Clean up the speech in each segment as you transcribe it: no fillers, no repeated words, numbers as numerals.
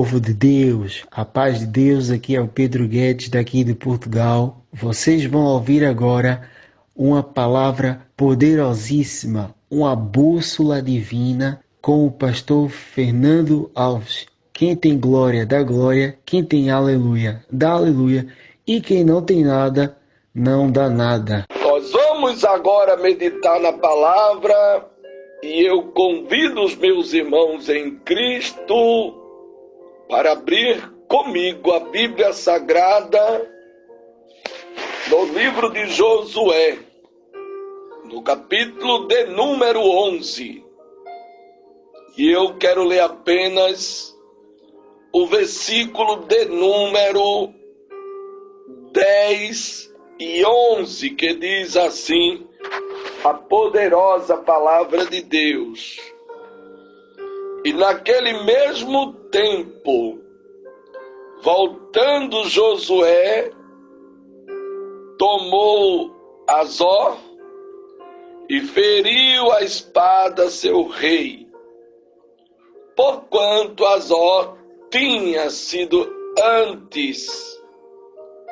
Povo de Deus, a paz de Deus, aqui é o Pedro Guedes, daqui de Portugal. Vocês vão ouvir agora uma palavra poderosíssima, uma bússola divina, com o pastor Fernando Alves. Quem tem glória, dá glória, quem tem aleluia, dá aleluia, e quem não tem nada, não dá nada. Nós vamos agora meditar na palavra e eu convido os meus irmãos em Cristo para abrir comigo a Bíblia Sagrada no livro de Josué, no capítulo de número 11. E eu quero ler apenas o versículo de número 10 e 11, que diz assim, a poderosa palavra de Deus. E naquele mesmo tempo, voltando Josué, tomou Azor e feriu a espada seu rei, porquanto Azor tinha sido antes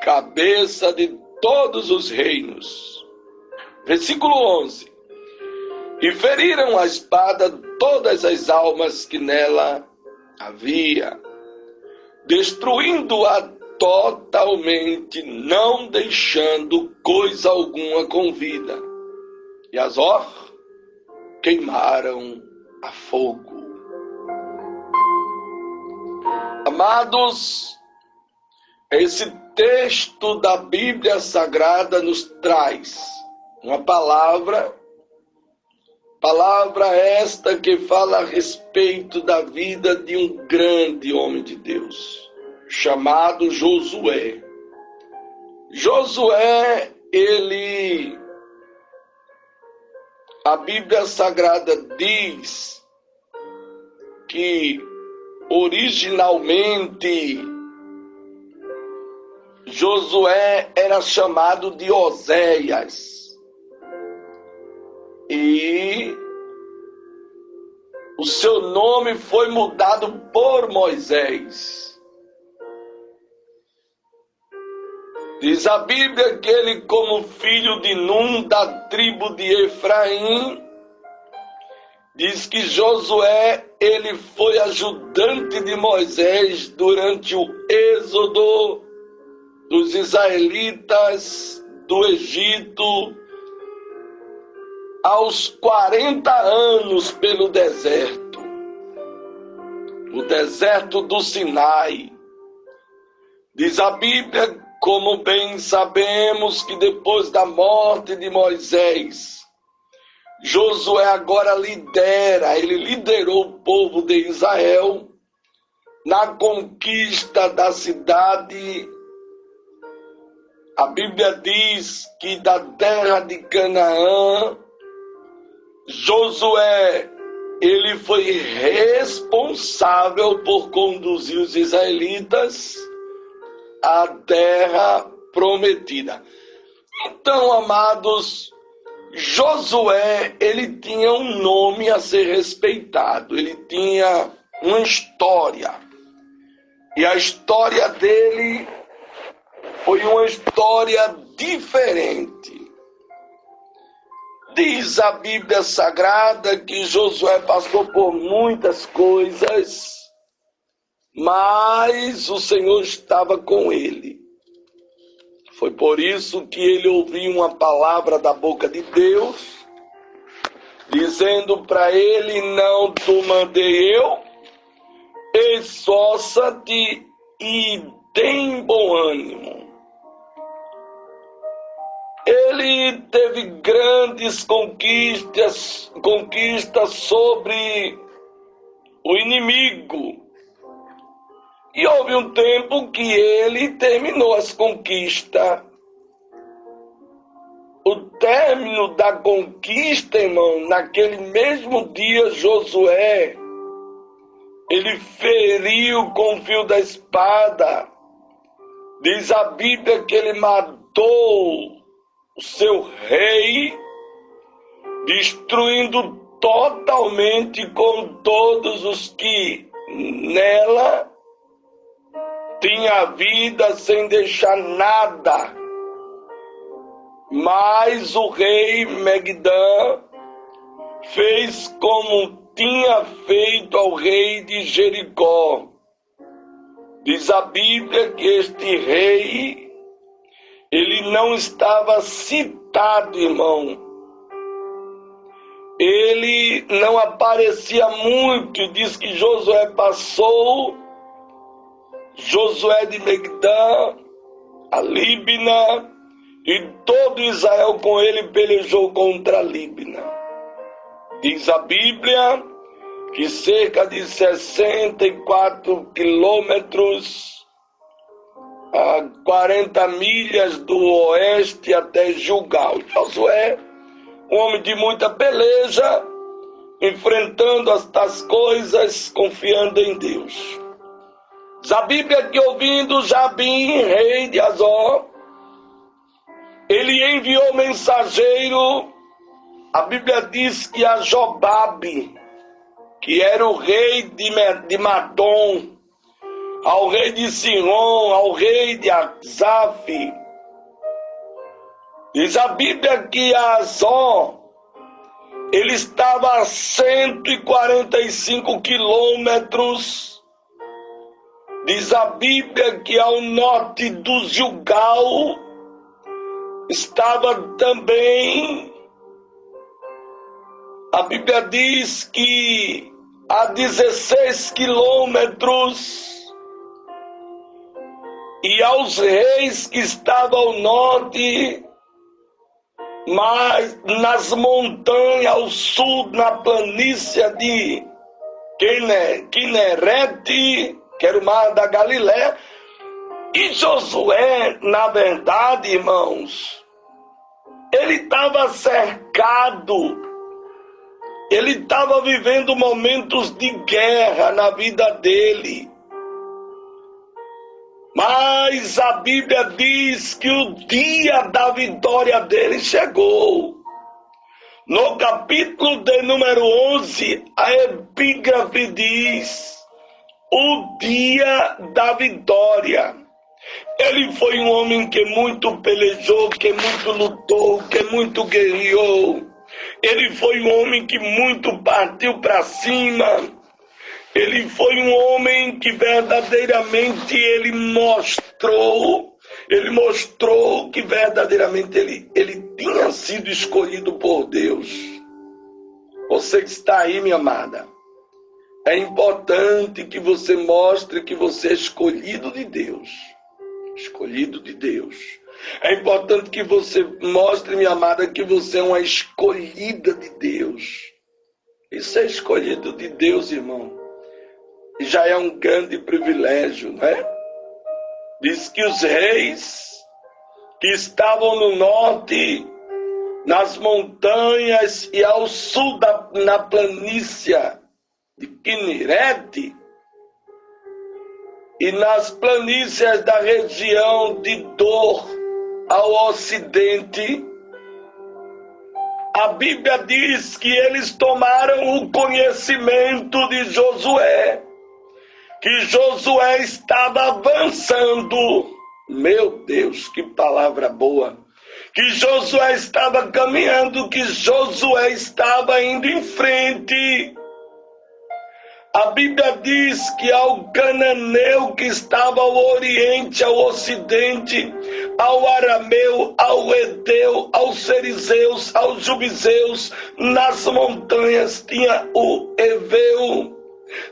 cabeça de todos os reinos. Versículo 11. E feriram a espada todas as almas que nela havia, destruindo-a totalmente, não deixando coisa alguma com vida. E Azor queimaram a fogo. Amados, esse texto da Bíblia Sagrada nos traz uma palavra esta que fala a respeito da vida de um grande homem de Deus, chamado Josué. Josué, a Bíblia Sagrada diz que originalmente Josué era chamado de Oséias. E o seu nome foi mudado por Moisés. Diz a Bíblia que ele, como filho de Num, da tribo de Efraim, diz que Josué, ele foi ajudante de Moisés durante o êxodo dos israelitas do Egito, aos 40 anos pelo deserto, o deserto do Sinai. Diz a Bíblia, como bem sabemos, que depois da morte de Moisés, Josué agora ele liderou o povo de Israel na conquista da cidade. A Bíblia diz que da terra de Canaã, Josué, ele foi responsável por conduzir os israelitas à terra prometida. Então, amados, Josué, ele tinha um nome a ser respeitado, ele tinha uma história. E a história dele foi uma história diferente. Diz a Bíblia Sagrada que Josué passou por muitas coisas, mas o Senhor estava com ele. Foi por isso que ele ouviu uma palavra da boca de Deus, dizendo para ele, não te mandei eu, esforça-te e tem bom ânimo. Ele teve grandes conquistas sobre o inimigo. E houve um tempo que ele terminou as conquistas. O término da conquista, irmão, naquele mesmo dia, Josué, ele feriu com o fio da espada. Diz a Bíblia que ele matou o seu rei, destruindo totalmente com todos os que nela tinha vida sem deixar nada. Mas o rei Megidã fez como tinha feito ao rei de Jericó. Diz a Bíblia que este rei, ele não estava citado, irmão. Ele não aparecia muito. Diz que Josué passou, Josué de Megidã, a Líbina, e todo Israel com ele pelejou contra a Líbina. Diz a Bíblia que cerca de 64 quilômetros, a 40 milhas do oeste até Gilgal. Josué, um homem de muita peleja, enfrentando estas coisas, confiando em Deus. Diz a Bíblia que ouvindo Jabim, rei de Azor, ele enviou mensageiro. A Bíblia diz que a Jobabe, que era o rei de Madom, ao rei de Sihon, ao rei de Azaf. Diz a Bíblia que Azor, ele estava a 145 quilômetros. Diz a Bíblia que ao norte do Gilgal estava também. A Bíblia diz que a 16 quilômetros, e aos reis que estavam ao norte, mas nas montanhas ao sul, na planície de Quinerete, que era o mar da Galiléia. E Josué, na verdade, irmãos, ele estava cercado, ele estava vivendo momentos de guerra na vida dele. Mas a Bíblia diz que o dia da vitória dele chegou. No capítulo de número 11, a epígrafe diz: o dia da vitória. Ele foi um homem que muito pelejou, que muito lutou, que muito guerreou. Ele foi um homem que muito partiu para cima. Ele foi um homem que verdadeiramente ele mostrou que verdadeiramente ele tinha sido escolhido por Deus. Você que está aí, minha amada, é importante que você mostre que você é escolhido de Deus. Escolhido de Deus. É importante que você mostre, minha amada, que você é uma escolhida de Deus. Isso é escolhido de Deus, irmão. E já é um grande privilégio, né? Diz que os reis que estavam no norte, nas montanhas e ao sul na planície de Quinerete, e nas planícies da região de Dor ao ocidente, a Bíblia diz que eles tomaram o conhecimento de Josué, que Josué estava avançando. Meu Deus, que palavra boa! Que Josué estava caminhando, que Josué estava indo em frente. A Bíblia diz que ao cananeu que estava ao oriente, ao ocidente, ao arameu, ao hedeu, aos serizeus, aos jubizeus, nas montanhas tinha o Eveu,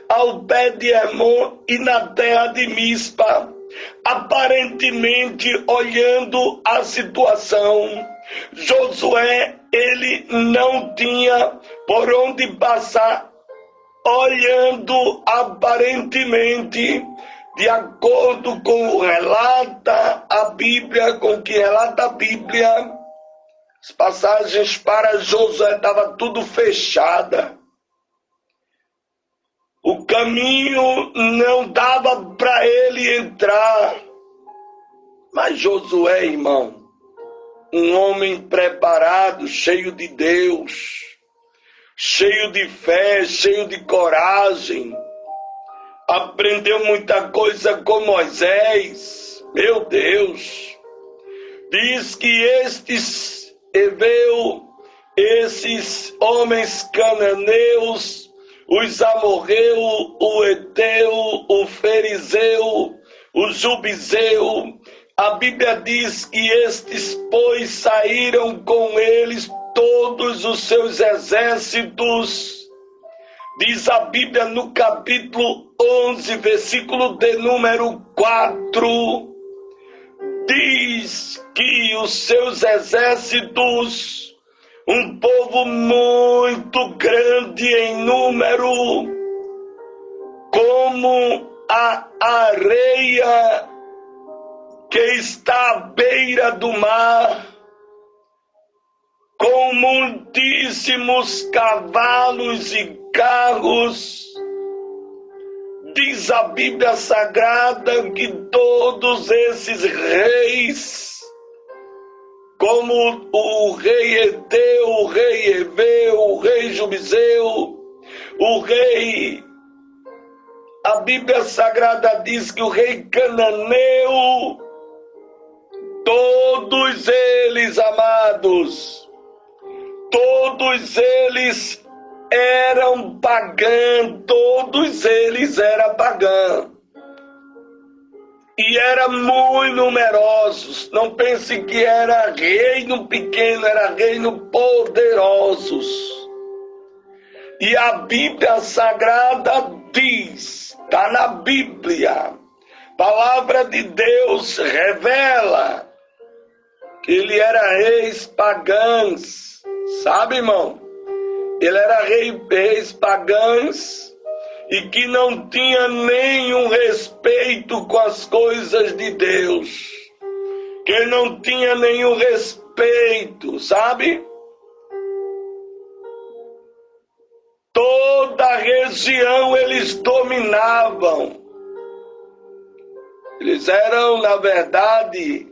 ao pé de Hermon e na terra de Mispa. Aparentemente, olhando a situação, Josué, ele não tinha por onde passar. Olhando aparentemente, de acordo com o relata a Bíblia, com o que relata a Bíblia, as passagens para Josué estavam tudo fechada. O caminho não dava para ele entrar. Mas Josué, irmão, um homem preparado, cheio de Deus, cheio de fé, cheio de coragem. aprendeu muita coisa com Moisés. Meu Deus! Diz que esses homens cananeus, os amorreu, o eteu, o ferizeu, o jubizeu, a Bíblia diz que estes, pois, saíram com eles todos os seus exércitos. Diz a Bíblia no capítulo 11, versículo de número 4, diz que os seus exércitos, um povo muito grande em número, como a areia que está à beira do mar, com muitíssimos cavalos e carros. Diz a Bíblia Sagrada que todos esses reis, como o rei Eteu, o rei Eveu, o rei Jubizeu, a Bíblia Sagrada diz que o rei Cananeu, todos eles, amados, todos eles eram pagãos, todos eles eram pagãos. E eram muito numerosos. Não pense que era reino pequeno, era reino poderosos. E a Bíblia Sagrada diz, está na Bíblia, palavra de Deus revela que ele era reis pagãos, sabe, irmão? Ele era reis pagãos e que não tinha nenhum respeito com as coisas de Deus, que não tinha nenhum respeito, sabe? Toda a região eles dominavam. Eles eram, na verdade,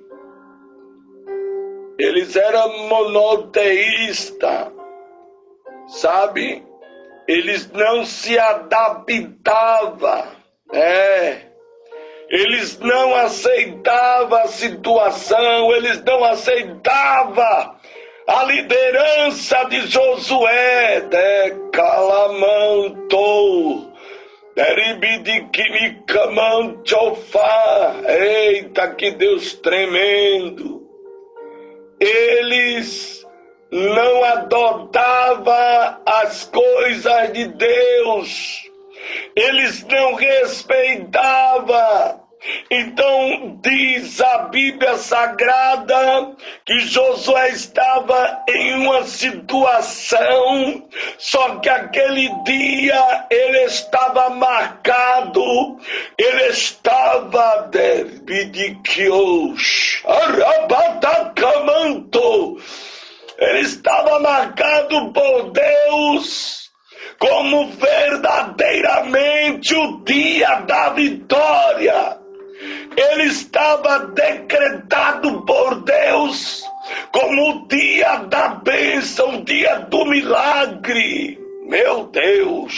eles eram monoteístas, sabe? Eles não se adaptavam, eles não aceitavam a situação, eles não aceitavam a liderança de Josué, Calamanto, eita, que Deus tremendo! Eles não adotavam as coisas de Deus, eles não respeitavam. Então diz a Bíblia Sagrada que Josué estava em uma situação, só que aquele dia ele estava marcado, ele estava ele estava marcado por Deus como verdadeiramente o dia da vitória. Ele estava decretado por Deus como o dia da bênção, o dia do milagre. Meu Deus!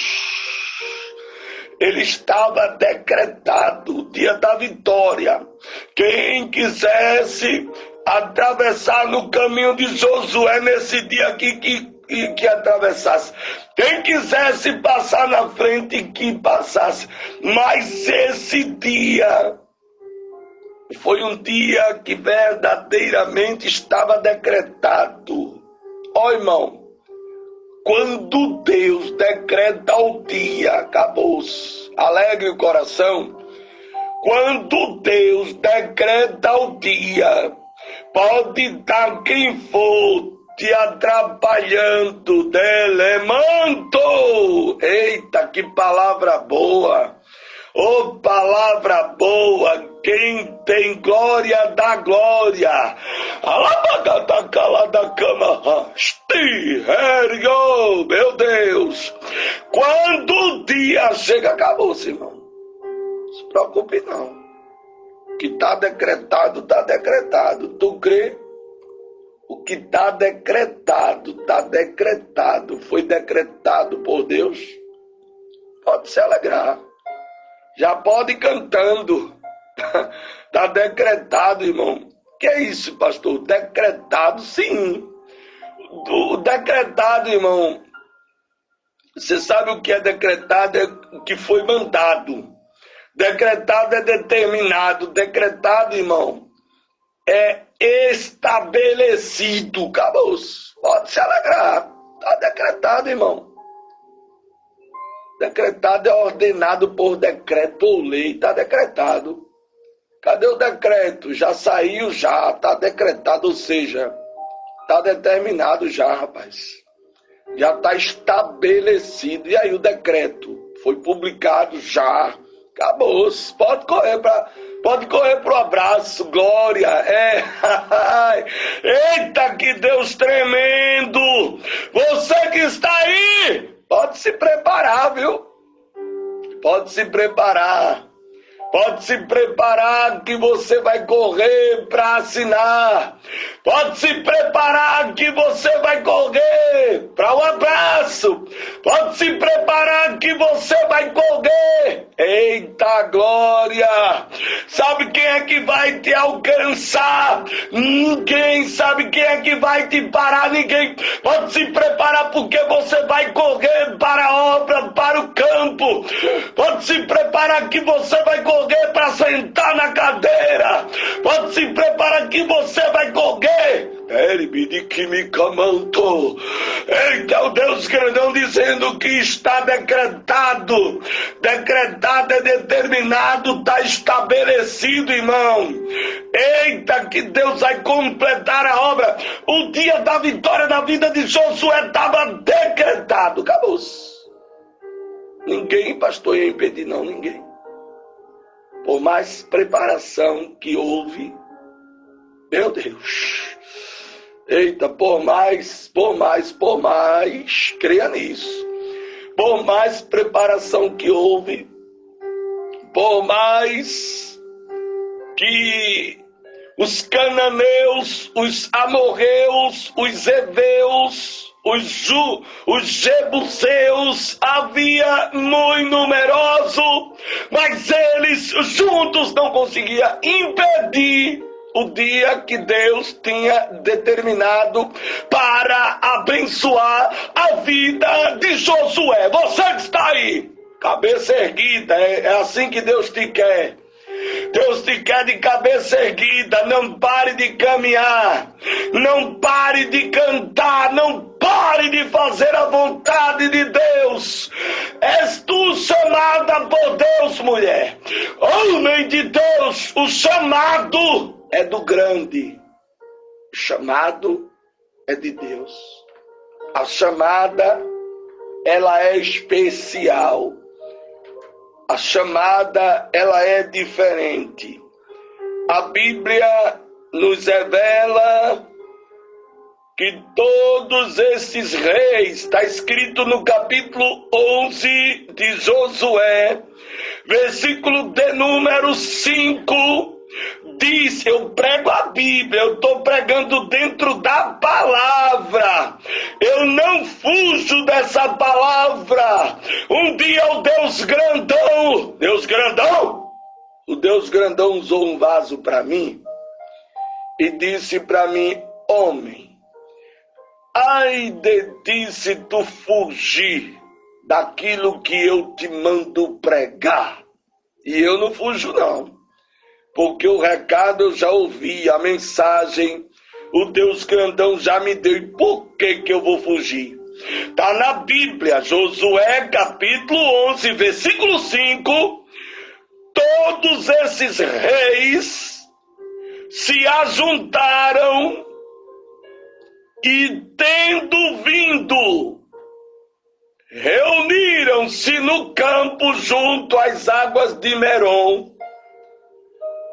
Ele estava decretado, o dia da vitória. Quem quisesse atravessar no caminho de Josué nesse dia aqui, que atravessasse. Quem quisesse passar na frente, que passasse. Mas esse dia foi um dia que verdadeiramente estava decretado. Ó, irmão, quando Deus decreta o dia, acabou-se. Alegre o coração. Quando Deus decreta o dia, pode estar quem for te atrapalhando, delemanto. Eita, que palavra boa! Oh, palavra boa! Quem tem glória dá glória. Alabagata calada cama. Meu Deus! Quando o dia chega, acabou-se, irmão. Não se preocupe não. O que está decretado, está decretado. Tu crê? O que está decretado, foi decretado por Deus. Pode se alegrar. Já pode ir cantando. Está decretado, irmão. Que é isso, pastor? Decretado, sim. O decretado, irmão. Você sabe o que é decretado? É o que foi mandado. Decretado é determinado. Decretado, irmão, é estabelecido. Acabou. Pode se alegrar. Está decretado, irmão. Decretado é ordenado por decreto ou lei. Está decretado. Cadê o decreto? Já saiu, já. Está decretado, ou seja, está determinado já, rapaz. Já está estabelecido. E aí o decreto foi publicado já. Acabou. Pode correr pro abraço. Glória. Eita, que Deus tremendo. Você que está aí, pode se preparar, viu? Pode se preparar. Pode se preparar que você vai correr para assinar. Pode se preparar que você vai correr para um abraço. Pode se preparar que você vai correr. Eita glória! Sabe quem é que vai te alcançar? Ninguém. Sabe quem é que vai te parar? Ninguém. Pode se preparar porque você vai correr para a obra, para o campo. Pode se preparar que você vai correr para sentar na cadeira. Pode se preparar que você vai correr. Eita, o Deus grandão dizendo que está decretado. Decretado é determinado, está estabelecido, irmão. Eita, que Deus vai completar a obra. O dia da vitória da vida de Josué estava decretado. Acabou. Ninguém, pastor, ia impedir, não, ninguém. Por mais preparação que houve, meu Deus, eita, por mais, creia nisso, por mais preparação que houve, por mais que os cananeus, os amorreus, os heveus, os jebuseus havia muito numeroso, mas eles juntos não conseguiam impedir o dia que Deus tinha determinado para abençoar a vida de Josué. Você que está aí, cabeça erguida, é assim que Deus te quer. Deus te quer de cabeça erguida. Não pare de caminhar, não pare de cantar, não pare de fazer a vontade de Deus. És tu chamada por Deus, mulher, homem de Deus. O chamado é do grande, o chamado é de Deus. A chamada, ela é especial. A chamada, ela é diferente. A Bíblia nos revela que todos esses reis, está escrito no capítulo 11 de Josué, versículo de número 5, diz, eu prego a Bíblia, eu estou pregando dentro da palavra, eu não fujo dessa palavra. Um dia o Deus grandão, o Deus grandão usou um vaso para mim e disse para mim, homem, ai de ti se tu fugir daquilo que eu te mando pregar. E eu não fujo não. Porque o recado eu já ouvi, a mensagem, o Deus grandão já me deu. E por que eu vou fugir? Está na Bíblia, Josué capítulo 11, versículo 5. Todos esses reis se ajuntaram e tendo vindo, reuniram-se no campo junto às águas de Merom,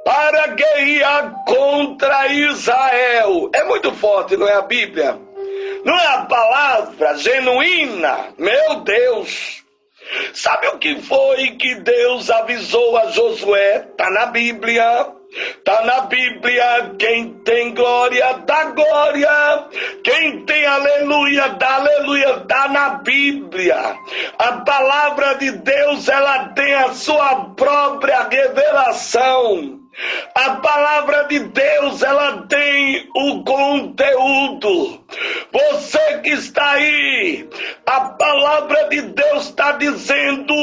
para guerrear contra Israel. É muito forte, não é a Bíblia? Não é a palavra genuína? Meu Deus! Sabe o que foi que Deus avisou a Josué? Está na Bíblia. Está na Bíblia. Quem tem glória, dá glória. Quem tem aleluia, dá aleluia. Está na Bíblia. A palavra de Deus, ela tem a sua própria revelação. A palavra de Deus, ela tem o conteúdo. Você que está aí, a palavra de Deus está dizendo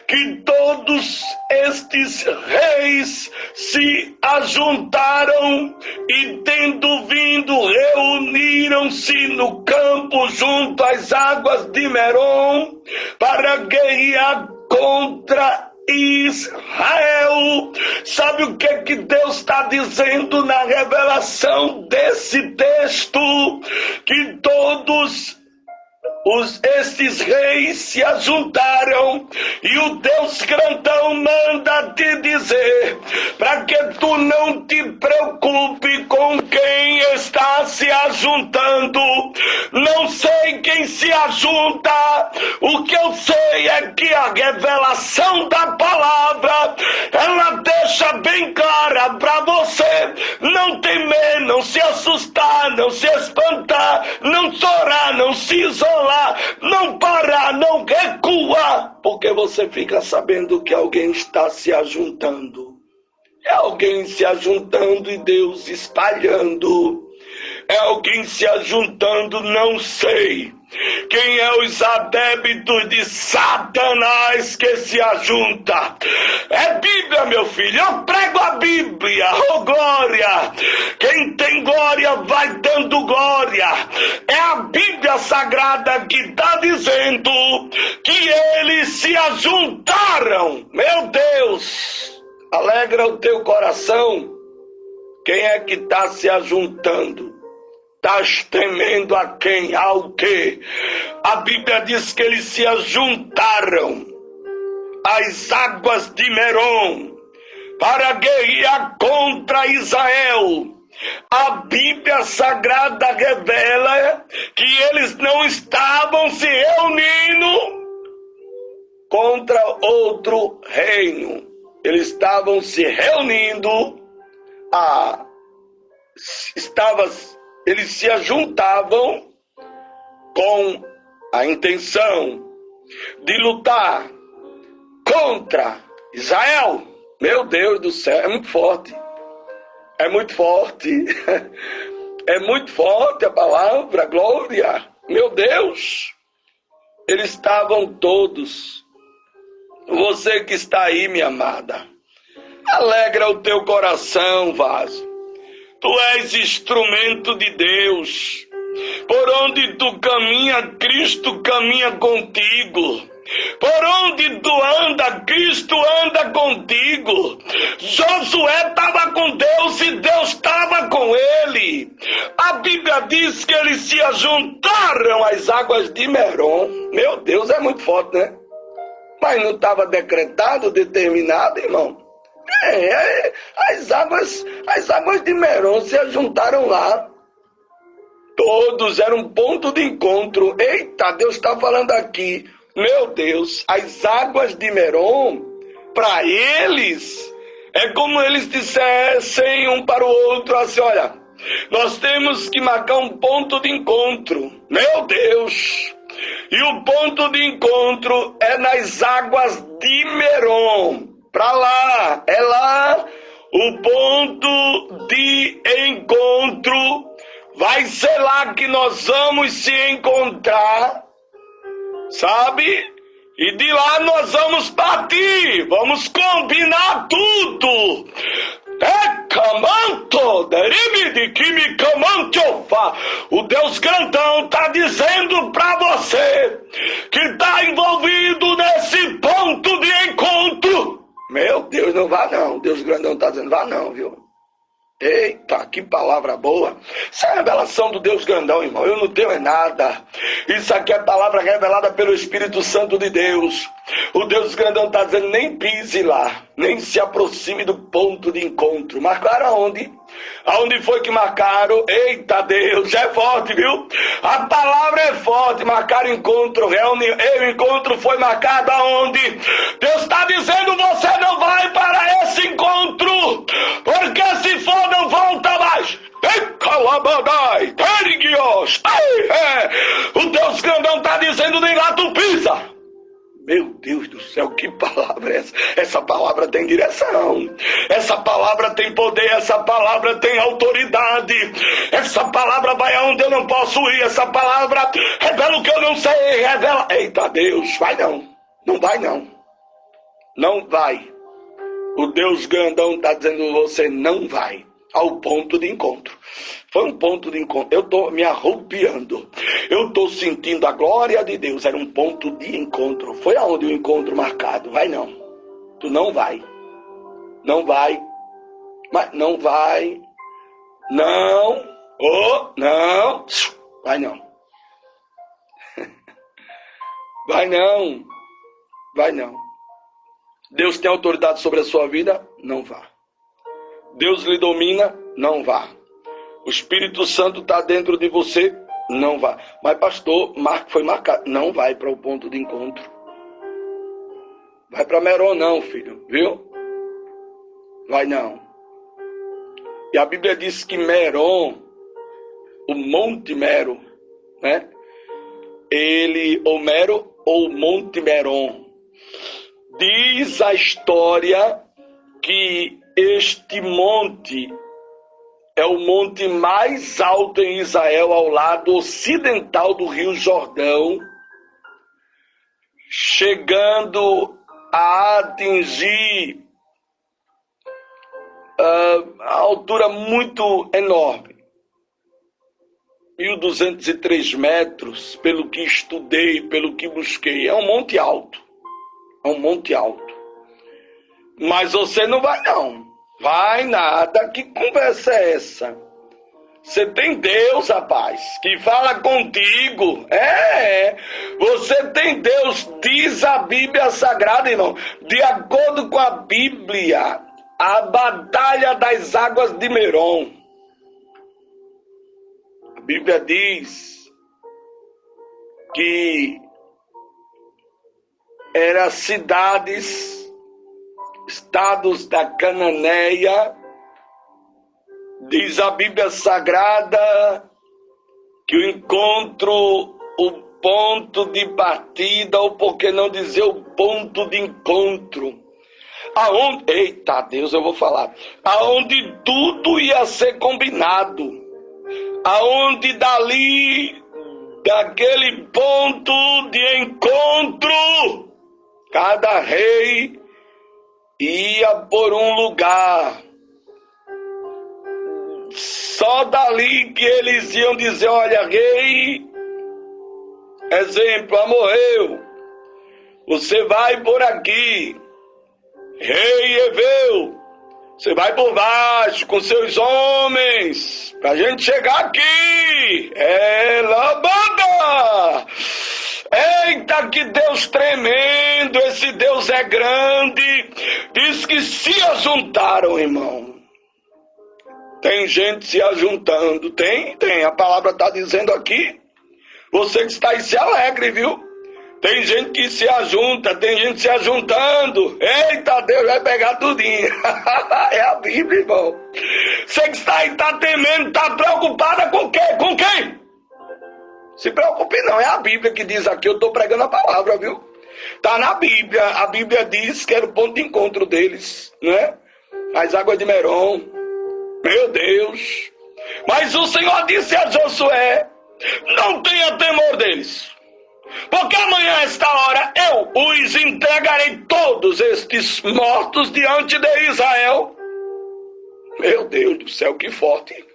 que todos estes reis se ajuntaram e, tendo vindo, reuniram-se no campo junto às águas de Merom para guerrear contra Israel. Sabe o que Deus está dizendo na revelação desse texto? Que todos esses reis se ajuntaram e o Deus grandão manda te dizer para que tu não te preocupe com quem está se ajuntando. Não sei quem se ajunta. O que eu sei é que a revelação da palavra, ela deixa bem clara para você não temer, não se assustar, não se espantar, não chorar, não se isolar, não parar, não recua, porque você fica sabendo que alguém está se ajuntando. É alguém se ajuntando e Deus espalhando. É alguém se ajuntando, não sei. Quem é os adébitos de Satanás que se ajunta? É Bíblia, meu filho. Eu prego a Bíblia. Oh, glória. Quem tem glória vai dando glória. É a Bíblia Sagrada que está dizendo que eles se ajuntaram. Meu Deus, alegra o teu coração. Quem é que está se ajuntando? Estás temendo a quem? Ao quê? A Bíblia diz que eles se ajuntaram às águas de Merom para guerrear contra Israel. A Bíblia Sagrada revela que eles não estavam se reunindo contra outro reino. Eles estavam se reunindo eles se ajuntavam com a intenção de lutar contra Israel. Meu Deus do céu, é muito forte. É muito forte. É muito forte a palavra, glória. Meu Deus. Eles estavam todos. Você que está aí, minha amada, alegra o teu coração, vaso. Tu és instrumento de Deus. Por onde tu caminha, Cristo caminha contigo. Por onde tu anda, Cristo anda contigo. Josué estava com Deus e Deus estava com ele. A Bíblia diz que eles se ajuntaram às águas de Merom. Meu Deus, é muito forte, né? Mas não estava decretado, determinado, irmão? As águas de Merom se juntaram lá. Todos eram um ponto de encontro. Eita, Deus está falando aqui. Meu Deus, as águas de Merom, para eles, é como eles dissessem um para o outro assim, olha, nós temos que marcar um ponto de encontro. Meu Deus! E o ponto de encontro é nas águas de Merom. Para lá, é lá o ponto de encontro. Vai ser lá que nós vamos se encontrar, sabe? E de lá nós vamos partir, vamos combinar tudo. O Deus grandão está dizendo para você que está envolvido nesse ponto de encontro. Meu Deus, não vá não. Deus grandão está dizendo, vá não, viu? Eita, que palavra boa. Isso é a revelação do Deus grandão, irmão. Eu não tenho é nada. Isso aqui é palavra revelada pelo Espírito Santo de Deus. O Deus grandão está dizendo, nem pise lá, nem se aproxime do ponto de encontro. Marcaram aonde? Aonde foi que marcaram? Eita Deus, já é forte, viu? A palavra é forte. Marcaram encontro, reunião. O encontro foi marcado aonde? Deus está dizendo, você não vai para esse encontro, porque não. Essa palavra tem poder, essa palavra tem autoridade. Essa palavra vai aonde eu não posso ir. Essa palavra revela o que eu não sei, revela... Eita Deus, vai não. Não vai não. Não vai. O Deus grandão está dizendo, você não vai ao ponto de encontro. Foi um ponto de encontro. Eu estou me arrupiando. Eu estou sentindo a glória de Deus. Era um ponto de encontro. Foi aonde o encontro marcado? Vai não. Tu não vai. Não vai. Mas não vai. Não. Oh, não. Vai não. Vai não. Vai não. Deus tem autoridade sobre a sua vida? Não vá. Deus lhe domina? Não vá. O Espírito Santo está dentro de você? Não vá. Mas pastor, foi marcado. Não vai para o ponto de encontro. Vai para Meron não, filho. Viu? Vai não. E a Bíblia diz que Meron, o Monte Mero, né? Ou Mero ou Monte Meron. Diz a história que este monte é o monte mais alto em Israel, ao lado ocidental do Rio Jordão, chegando a atingir a altura muito enorme. 1.203 metros, pelo que estudei, pelo que busquei. É um monte alto. É um monte alto. Mas você não vai não. Vai nada. Que conversa é essa? Você tem Deus, rapaz, que fala contigo. Você tem Deus, diz a Bíblia Sagrada, irmão. De acordo com a Bíblia, a batalha das águas de Meron. A Bíblia diz que eram cidades, estados da Cananeia. Diz a Bíblia Sagrada que o encontro, o ponto de partida, ou por que não dizer o ponto de encontro, aonde, eita Deus, eu vou falar, aonde tudo ia ser combinado, aonde dali, daquele ponto de encontro, cada rei ia por um lugar. Só dali que eles iam dizer, olha, rei, exemplo, morreu, você vai por aqui. Rei Eveu, você vai por baixo com seus homens, pra gente chegar aqui. Labanda! Eita, que Deus tremendo, esse Deus é grande. Diz que se ajuntaram, irmão. Tem gente se ajuntando, tem, a palavra está dizendo aqui. Você que está aí se alegre, viu? Tem gente que se ajunta, tem gente se ajuntando. Eita, Deus vai pegar tudinho. É a Bíblia, irmão. Você que está aí, está temendo, está preocupada com quê? Com quem? Se preocupe não, é a Bíblia que diz aqui, eu estou pregando a palavra, viu? Está na Bíblia, a Bíblia diz que era o ponto de encontro deles, né? As águas de Meron. Meu Deus! Mas o Senhor disse a Josué, não tenha temor deles, porque amanhã, a esta hora, eu os entregarei todos estes mortos diante de Israel. Meu Deus do céu, que forte!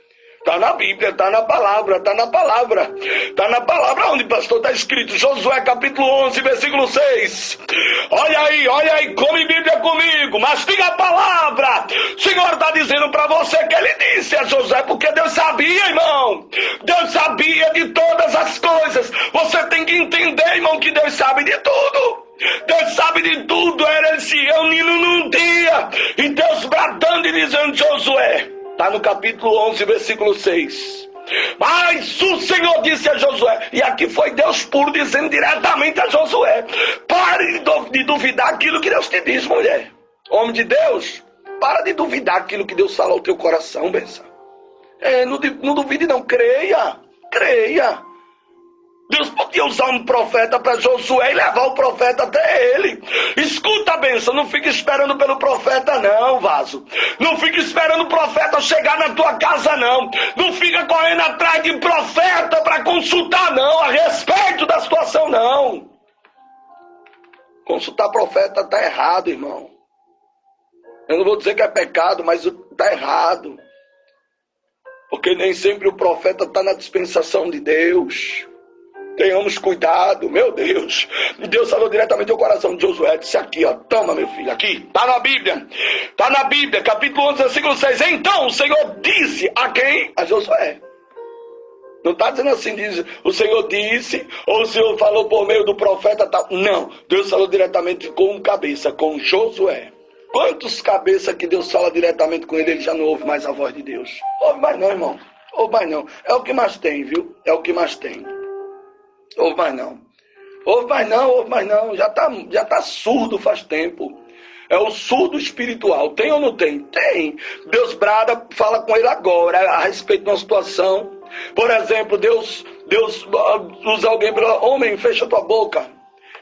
Está na Bíblia, está na palavra, está na palavra. Está na palavra onde, pastor, está escrito, Josué capítulo 11, versículo 6. Olha aí, come Bíblia comigo, mastiga a palavra. O Senhor está dizendo para você que ele disse a Josué, porque Deus sabia, irmão. Deus sabia de todas as coisas. Você tem que entender, irmão, que Deus sabe de tudo. Deus sabe de tudo. Eles se reunindo num dia, e Deus bradando e dizendo, Josué, está no capítulo 11, versículo 6. Mas o Senhor disse a Josué, e aqui foi Deus puro dizendo diretamente a Josué, pare de duvidar aquilo que Deus te diz, mulher. Homem de Deus, para de duvidar aquilo que Deus fala ao teu coração, benção. Não duvide não, creia. Deus podia usar um profeta para Josué e levar o profeta até ele. Escuta a bênção, não fique esperando pelo profeta não, vaso. Não fique esperando o profeta chegar na tua casa não. Não fica correndo atrás de profeta para consultar não, a respeito da situação não. Consultar profeta está errado, irmão. Eu não vou dizer que é pecado, mas está errado. Porque nem sempre o profeta está na dispensação de Deus. Tenhamos cuidado, meu Deus. Deus falou diretamente ao coração de Josué. Disse aqui, ó, toma meu filho, aqui. Está na Bíblia. Está na Bíblia, capítulo 11, versículo 6. Então o Senhor disse a quem? A Josué. Não está dizendo assim, diz, o Senhor disse, ou o Senhor falou por meio do profeta tal. Não, Deus falou diretamente com um cabeça, com Josué. Quantos cabeças que Deus fala diretamente com ele já não ouve mais a voz de Deus? Ouve mais não, irmão. Ouve mais não. É o que mais tem, viu? É o que mais tem. Ouve mais não. Ouve mais não, ouve mais não. Já tá surdo faz tempo. É o surdo espiritual. Tem ou não tem? Tem. Deus brada, fala com ele agora a respeito de uma situação. Por exemplo, Deus usa alguém para homem, fecha tua boca.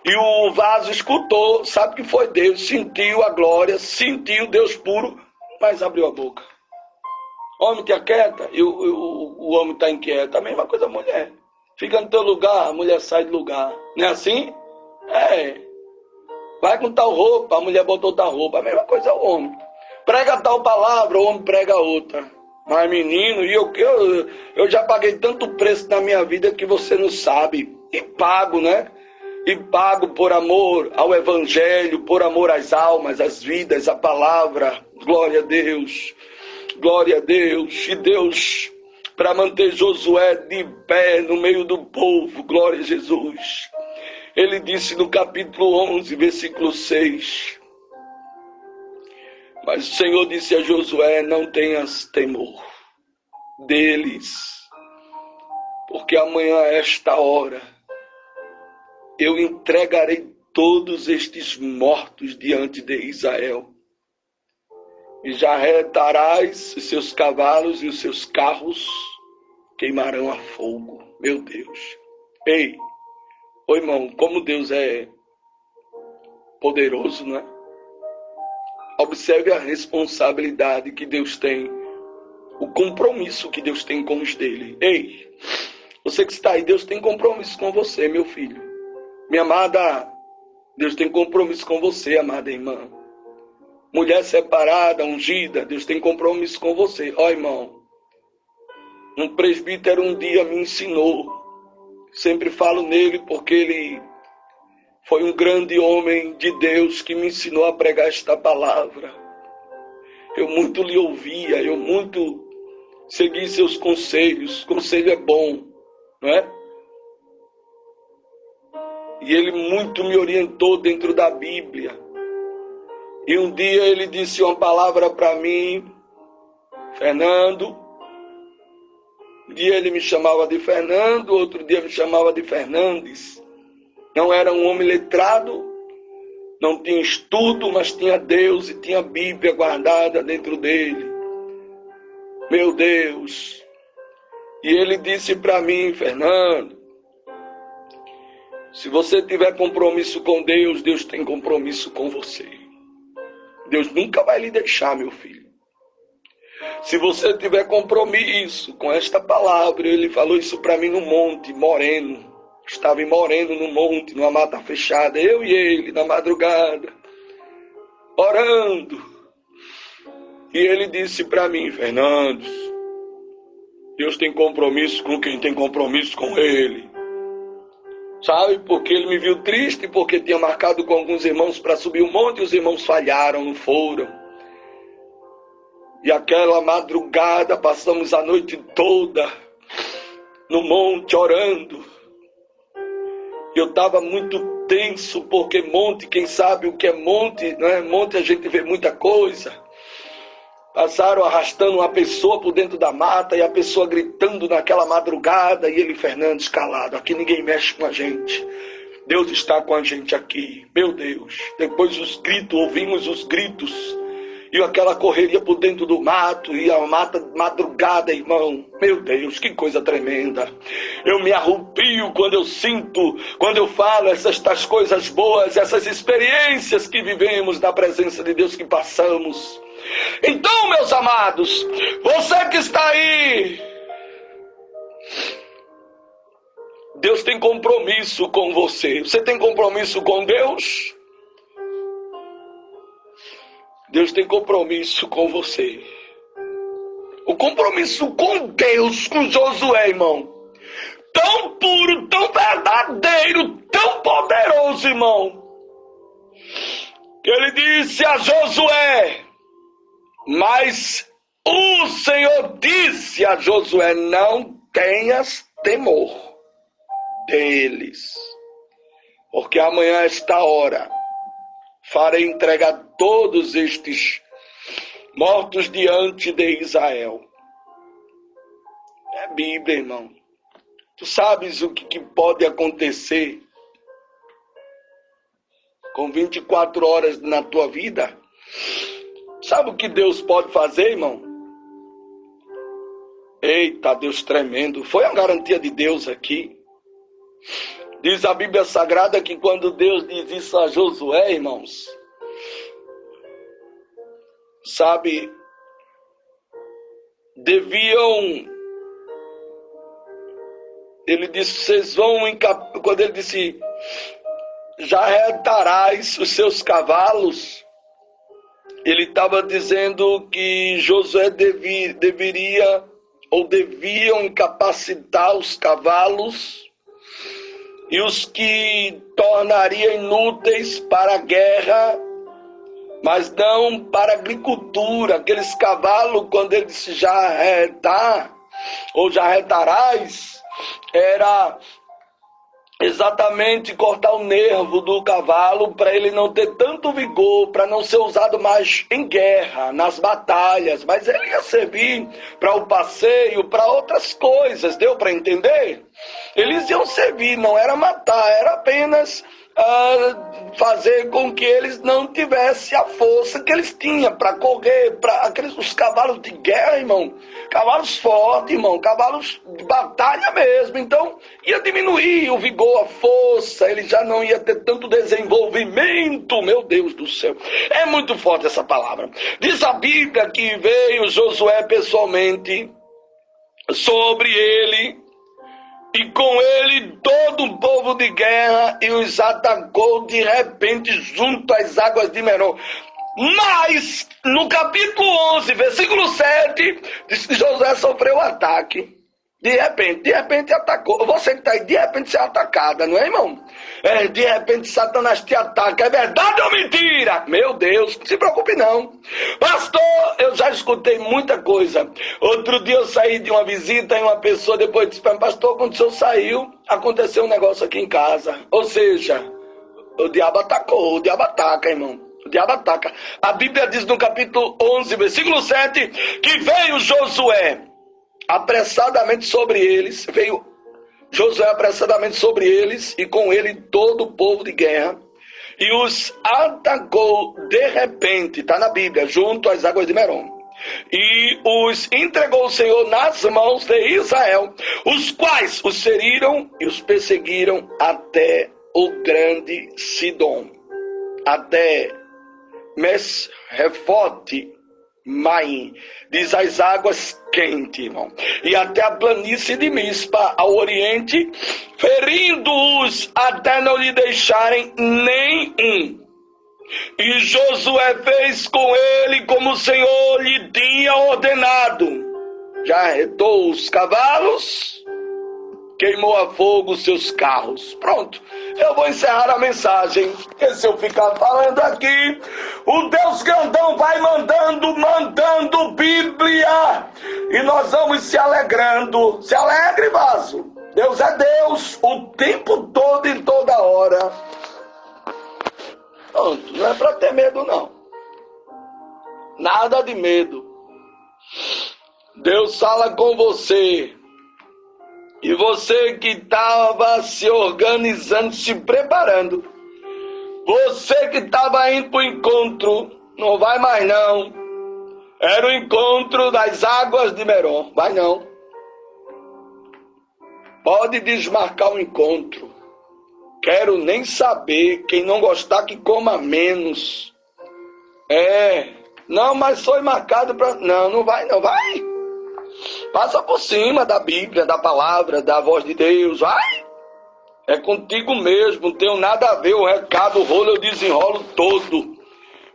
E o vaso escutou, sabe que foi Deus, sentiu a glória, sentiu Deus puro, mas abriu a boca. Homem te aquieta e o homem está inquieto. A mesma coisa a mulher. Fica no teu lugar, a mulher sai do lugar. Não é assim? É. Vai com tal roupa, a mulher botou tal roupa. A mesma coisa o homem. Prega tal palavra, o homem prega outra. Mas menino, eu já paguei tanto preço na minha vida que você não sabe. E pago, né? E pago por amor ao Evangelho, por amor às almas, às vidas, à palavra. Glória a Deus. Glória a Deus. E Deus, para manter Josué de pé no meio do povo, glória a Jesus. Ele disse no capítulo 11, versículo 6. Mas o Senhor disse a Josué, não tenhas temor deles, porque amanhã a esta hora eu entregarei todos estes mortos diante de Israel. E já arredarás os seus cavalos e os seus carros queimarão a fogo. Meu Deus. Ei, ô irmão, como Deus é poderoso, não é? Observe a responsabilidade que Deus tem, o compromisso que Deus tem com os dele. Ei, você que está aí, Deus tem compromisso com você, meu filho. Minha amada, Deus tem compromisso com você, amada irmã. Mulher separada, ungida, Deus tem compromisso com você. Ó, irmão, um presbítero um dia me ensinou, sempre falo nele porque ele foi um grande homem de Deus que me ensinou a pregar esta palavra. Eu muito lhe ouvia, eu muito segui seus conselhos. Conselho é bom, não é? E ele muito me orientou dentro da Bíblia. E um dia ele disse uma palavra para mim, Fernando. Um dia ele me chamava de Fernando, outro dia me chamava de Fernandes. Não era um homem letrado, não tinha estudo, mas tinha Deus e tinha a Bíblia guardada dentro dele. Meu Deus! E ele disse para mim, Fernando, se você tiver compromisso com Deus, Deus tem compromisso com você. Deus nunca vai lhe deixar, meu filho. Se você tiver compromisso com esta palavra, ele falou isso para mim no monte, moreno. Estava em Moreno, no monte, numa mata fechada, eu e ele, na madrugada, orando. E ele disse para mim, Fernando, Deus tem compromisso com quem tem compromisso com ele. Sabe, porque ele me viu triste, porque tinha marcado com alguns irmãos para subir o monte, e os irmãos falharam, não foram. E aquela madrugada, passamos a noite toda no monte orando. Eu estava muito tenso, porque monte, quem sabe o que é monte, não é? Monte a gente vê muita coisa. Passaram arrastando uma pessoa por dentro da mata e a pessoa gritando naquela madrugada e ele, Fernandes, calado. Aqui ninguém mexe com a gente. Deus está com a gente aqui. Meu Deus. Depois os gritos, ouvimos os gritos. E aquela correria por dentro do mato, e a madrugada, irmão. Meu Deus, que coisa tremenda. Eu me arrepio quando eu sinto, quando eu falo essas coisas boas, essas experiências que vivemos na presença de Deus, que passamos. Então, meus amados, você que está aí, Deus tem compromisso com você. Você tem compromisso com Deus? Deus tem compromisso com você. O compromisso com Deus, com Josué, irmão. Tão puro, tão verdadeiro, tão poderoso, irmão. Que ele disse a Josué, mas o Senhor disse a Josué, não tenhas temor deles. Porque amanhã, a esta hora, farei entregar todos estes mortos diante de Israel. É Bíblia, irmão. Tu sabes o que pode acontecer com 24 horas na tua vida? Sabe o que Deus pode fazer, irmão? Eita, Deus tremendo. Foi a garantia de Deus aqui. Diz a Bíblia Sagrada que quando Deus diz isso a Josué, irmãos, sabe, ele disse, vocês vão, quando ele disse, já arredarás os seus cavalos, ele estava dizendo que Josué deviam incapacitar os cavalos, e os que tornariam inúteis para a guerra, mas não para a agricultura. Aqueles cavalos, quando ele disse já arredar, ou já arredarás, era exatamente cortar o nervo do cavalo para ele não ter tanto vigor, para não ser usado mais em guerra, nas batalhas, mas ele ia servir para o passeio, para outras coisas, deu para entender? Eles iam servir, não era matar, era apenas fazer com que eles não tivessem a força que eles tinham para correr, os cavalos de guerra, irmão, cavalos fortes, irmão, cavalos de batalha mesmo. Então ia diminuir o vigor, a força, ele já não ia ter tanto desenvolvimento. Meu Deus do céu, é muito forte essa palavra. Diz a Bíblia que veio Josué pessoalmente sobre ele, e com ele todo o povo de guerra, e os atacou de repente junto às águas de Merom. Mas no capítulo 11, versículo 7, diz que Josué sofreu ataque. De repente atacou. Você que está aí, de repente você é atacada, não é, irmão? De repente Satanás te ataca. É verdade ou mentira? Meu Deus, não se preocupe não. Pastor, eu já escutei muita coisa. Outro dia eu saí de uma visita e uma pessoa depois disse para mim, pastor, quando o senhor saiu, aconteceu um negócio aqui em casa. Ou seja, o diabo atacou, o diabo ataca, irmão. O diabo ataca. A Bíblia diz no capítulo 11, versículo 7, que veio Josué apressadamente sobre eles, veio Josué apressadamente sobre eles, e com ele todo o povo de guerra, e os atacou de repente, está na Bíblia, junto às águas de Merom, e os entregou o Senhor nas mãos de Israel, os quais os feriram e os perseguiram até o grande Sidom, até Mesrefote Maim, diz as águas quentes, irmão, e até a planície de Mispa, ao oriente, ferindo-os até não lhe deixarem nem um. E Josué fez com ele como o Senhor lhe tinha ordenado. Já arretou os cavalos, queimou a fogo os seus carros. Pronto, eu vou encerrar a mensagem, porque se eu ficar falando aqui, o Deus grandão vai mandando Bíblia, e nós vamos se alegrando. Se alegre, vaso. Deus é Deus o tempo todo, em toda hora. Pronto, não é para ter medo não. Nada de medo. Deus fala com você. E você que estava se organizando, se preparando, você que estava indo para o encontro, não vai mais não. Era o encontro das águas de Merom. Vai não. Pode desmarcar o encontro. Quero nem saber. Quem não gostar que coma menos. Não, mas foi marcado para... Não, não vai, não. Vai. Passa por cima da Bíblia, da palavra, da voz de Deus. Vai. É contigo mesmo. Não tenho nada a ver. O recado, o rolo eu desenrolo todo.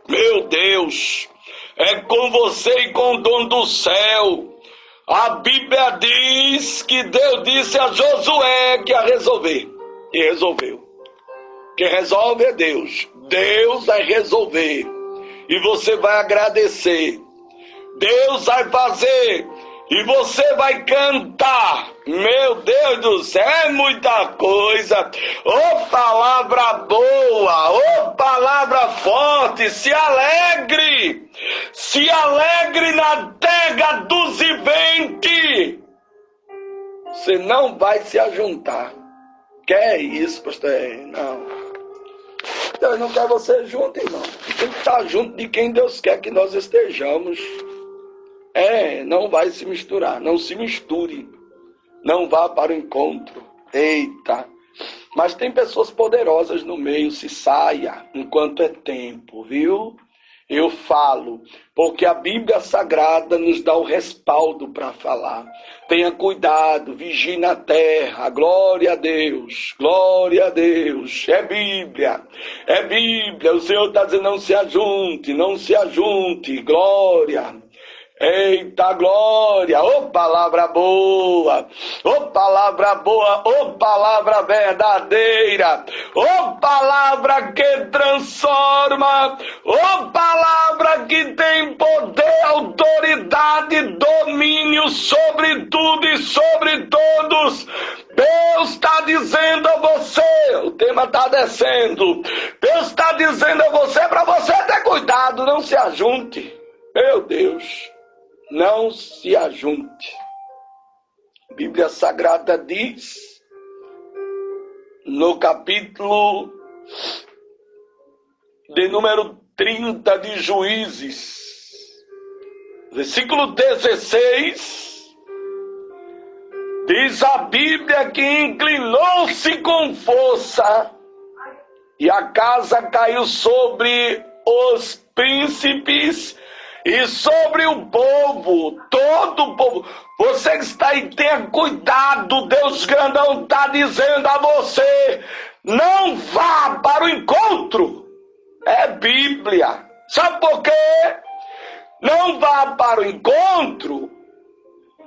Meu Deus. É com você e com o dono do céu. A Bíblia diz que Deus disse a Josué que ia resolver. E resolveu. Quem resolve é Deus. Deus vai resolver. E você vai agradecer. Deus vai fazer. E você vai cantar. Meu Deus do céu, é muita coisa. Ô palavra boa, ô palavra forte. Se alegre. Se alegre na terra dos viventes. Você não vai se ajuntar. Quer isso, pastor? Não. Deus não quer você junto, irmão. Tem que estar junto de quem Deus quer que nós estejamos. Não vai se misturar. Não se misture. Não vá para o encontro. Eita. Mas tem pessoas poderosas no meio. Se saia enquanto é tempo, viu? Eu falo, porque a Bíblia Sagrada nos dá o respaldo para falar. Tenha cuidado, vigie na terra, glória a Deus, glória a Deus. É Bíblia, o Senhor está dizendo não se ajunte, não se ajunte, glória. Eita glória, ô palavra boa, ô palavra verdadeira, ô palavra que transforma, ô palavra que tem poder, autoridade, domínio sobre tudo e sobre todos. Deus está dizendo a você, o tema está descendo, Deus está dizendo a você, para você ter cuidado, não se ajunte, meu Deus. Não se ajunte. A Bíblia Sagrada diz, no capítulo de número 30 de Juízes, versículo 16, diz a Bíblia que inclinou-se com força e a casa caiu sobre os príncipes e sobre o povo, todo o povo. Você que está aí, tenha cuidado. Deus grandão está dizendo a você, não vá para o encontro. É Bíblia. Sabe por quê? Não vá para o encontro,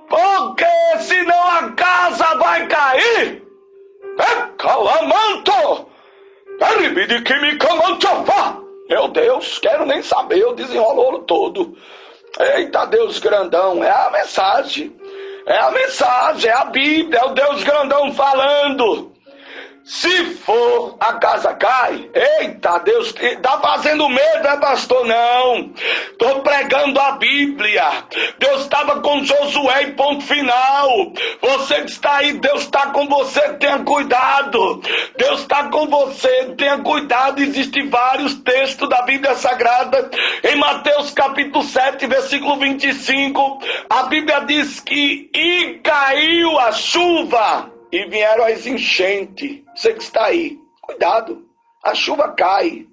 porque senão a casa vai cair. Calamanto! Meu Deus, quero nem saber, eu desenrolo todo. Eita, Deus grandão, é a mensagem. É a mensagem, é a Bíblia, é o Deus grandão falando. Se for, a casa cai. Eita, Deus, tá fazendo medo, né, pastor? Não. Tô pregando a Bíblia. Deus estava com Josué e ponto final. Você que está aí, Deus está com você, tenha cuidado. Deus está com você, tenha cuidado. Existem vários textos da Bíblia Sagrada. Em Mateus capítulo 7, versículo 25, a Bíblia diz que e caiu a chuva. E vieram as enchentes. Você que está aí, cuidado. A chuva cai.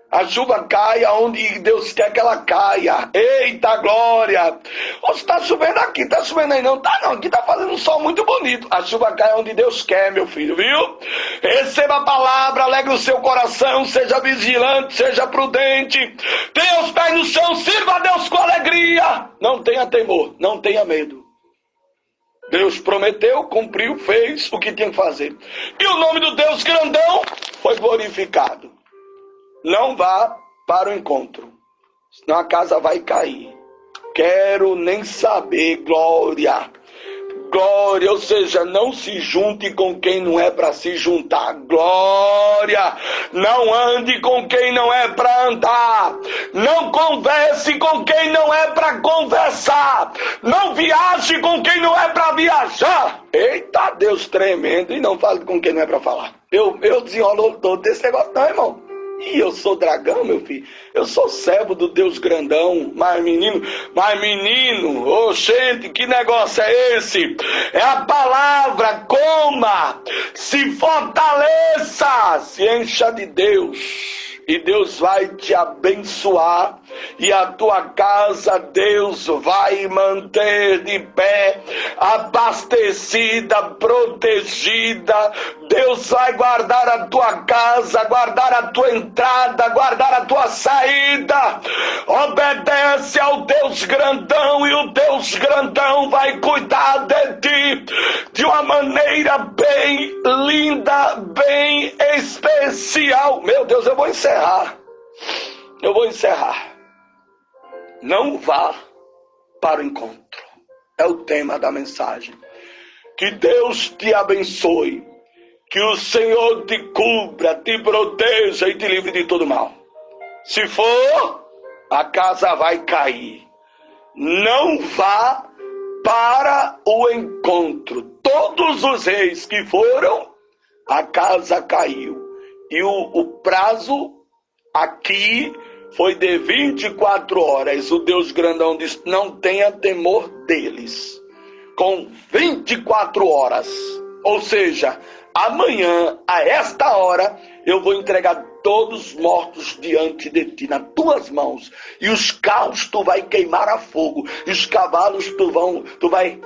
A chuva cai aonde Deus quer que ela caia. Eita glória. Ou está chovendo aqui, está chovendo aí não? Tá não, aqui está fazendo um sol muito bonito. A chuva cai onde Deus quer, meu filho, viu? Receba a palavra, alegre o seu coração, seja vigilante, seja prudente. Tenha os pés no chão, sirva a Deus com alegria. Não tenha temor, não tenha medo. Deus prometeu, cumpriu, fez o que tinha que fazer. E o nome do Deus grandão foi glorificado. Não vá para o encontro, senão a casa vai cair. Quero nem saber, glória. Glória, ou seja, não se junte com quem não é para se juntar. Glória, não ande com quem não é para andar. Não converse com quem não é para conversar. Não viaje com quem não é para viajar. Eita, Deus tremendo. E não fale com quem não é para falar. Eu desenrolo todo desse negócio não, irmão. E eu sou dragão, meu filho. Eu sou servo do Deus grandão. Mas menino, ô gente, que negócio é esse? É a palavra, coma, se fortaleça, se encha de Deus. E Deus vai te abençoar. E a tua casa Deus vai manter de pé, abastecida, protegida. Deus vai guardar a tua casa, guardar a tua entrada, guardar a tua saída. Obedece ao Deus grandão e o Deus grandão vai cuidar de ti de uma maneira bem linda, bem especial. Meu Deus, eu vou encerrar. Não vá para o encontro. É o tema da mensagem. Que Deus te abençoe. Que o Senhor te cubra, te proteja e te livre de todo mal. Se for, a casa vai cair. Não vá para o encontro. Todos os reis que foram, a casa caiu. E o prazo aqui foi de 24 horas. O Deus grandão disse, não tenha temor deles. Com 24 horas. Ou seja, amanhã, a esta hora, eu vou entregar todos mortos diante de ti, nas tuas mãos. E os carros tu vai queimar a fogo. E os cavalos tu vai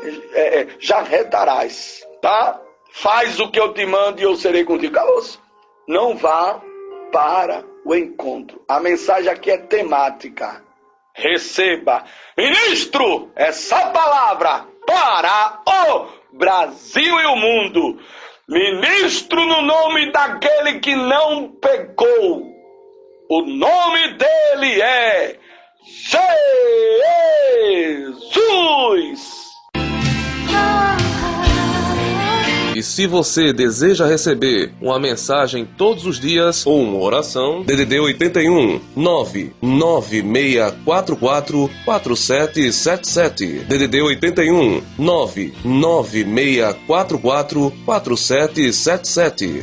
jarretarás. Tá? Faz o que eu te mando e eu serei contigo. Acabou-se. Não vá para o encontro. A mensagem aqui é temática. Receba, ministro, essa palavra para o Brasil e o mundo. Ministro no nome daquele que não pecou. O nome dele é Jesus. E se você deseja receber uma mensagem todos os dias ou uma oração, DDD 81 99644 4777. DDD 81 99644 4777.